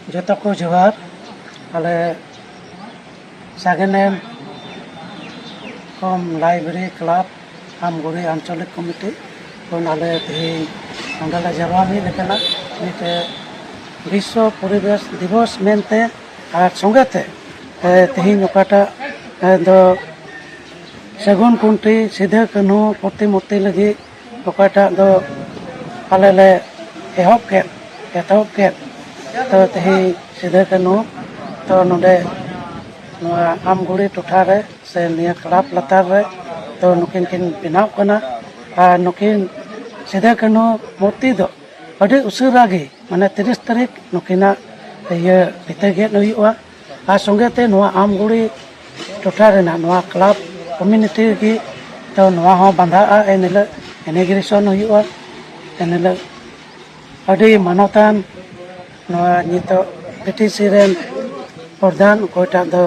जोतो को जोहार आले सागेनेम कम लाइब्रेरी क्लब आमगुड़ी आंचलिक कमिटी कोन आले तेहें नंदला जरवामी लेकना मिटे विश्व परिवेश दिवस मेनते आर संगेते तेहें नोकाटा दो सेगुन कुंटी सिधे कन्हू प्रतिमूर्ति लगी नोकाटा दो आले ले एहब के तो तेहें सिधे कन्हू तो नोडे आमगुड़ी टोठा रे से निया क्लब लतार रे तो नुकिन किन बिनाव कना आर नुकिन सिधे कन्हू मूर्ति दो अड़ी उसरा गे माने 30 तारीख नुकिना ये भितर गेट हुआ आर संगेते नोआ आमगुड़ी टोठा रेना नोआ क्लब कम्युनिटी की तो नोआ हो बांधा एनेले इनॉग्रेशन हुआ एनेले अड़ी मानवतान नोआ नितो पीटीसी रेन प्रधान कोटा दो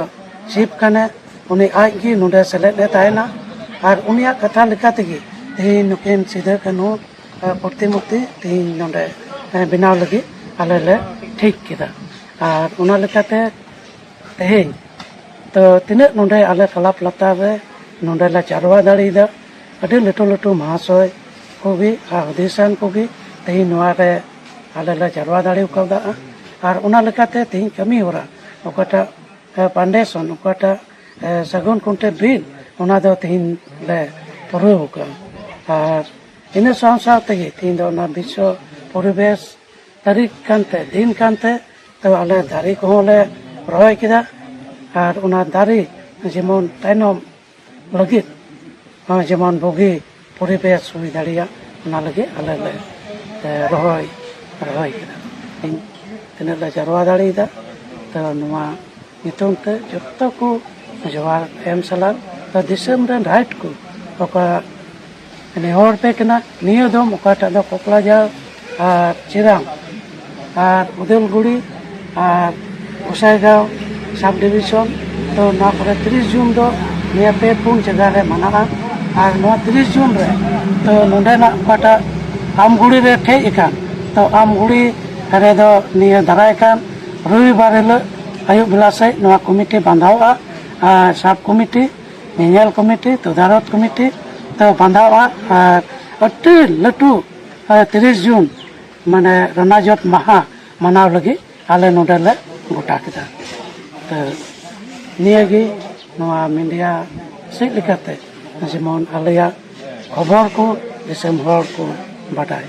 शिव कने उनी आज गी नोडे सेलेद ले तायना आर उनिया कथा लेकातेगी तेहें नुकिन सिधे कन्हू प्रतिमूर्ति तेहें नोडे बनाव लगी आले ले ठीक किदा आर उना लेकाते तेहें तो तिने नोडे आले क्लब लतार रे नोडे ले जारवा दाड़ीदा अड़ी लटू लटू महाशय कोगी आर हुदिसान कोगी तेहें नोआ रे आले ले जारवा दाड़ी उकादा आर उना लेकाते तेहें कमी होरा ओकाटा फाउंडेशन ओकाटा सगुन कुंटे बिल उना दो तेहें ले पुरव का आर इन साव साव तेगे तेहें दो ना विश्व परिवेश तारीख कानते दिन कानते तो आले दारी को ले रॉय किदा आर उना दारी जेमन ताइनम लगित जेमन बुगी परिवेश हुई दाड़िया उना लगे आले ले रॉय किदा तिने ले जारवा दाड़ीदा तो नुआ नितुम ते जत्तो को जोहार एम सलाम तो दिसम रेन राइट को ओका नेहर पे कना नियो दम ओकाटा दो कोकलाझार आर चिरांग आर उदलगुड़ी आर गोसाईगांव सब डिविजन तो ना करे 30 जून दो निया पे पुन जगह रे मनाआ आर नो 30 जून रे तो नोंडे ना ओकाटा आमगुड़ी रे ठे इकान तो आमगुड़ी रे दो निया दाराय कान रविवार हिलो आयु बेला से नोआ कमिटी बांधावा सब कमिटी नेल कमिटी तदारत कमिटी तो बांधावा अति लटू 30 जून माने रनाजत महा मनाव लगी आले नोडे ले गोटा किदा तो नियागी नोआ मीडिया से लेकाते जेमन आलेया खबर को दिसम हर को बाटाय।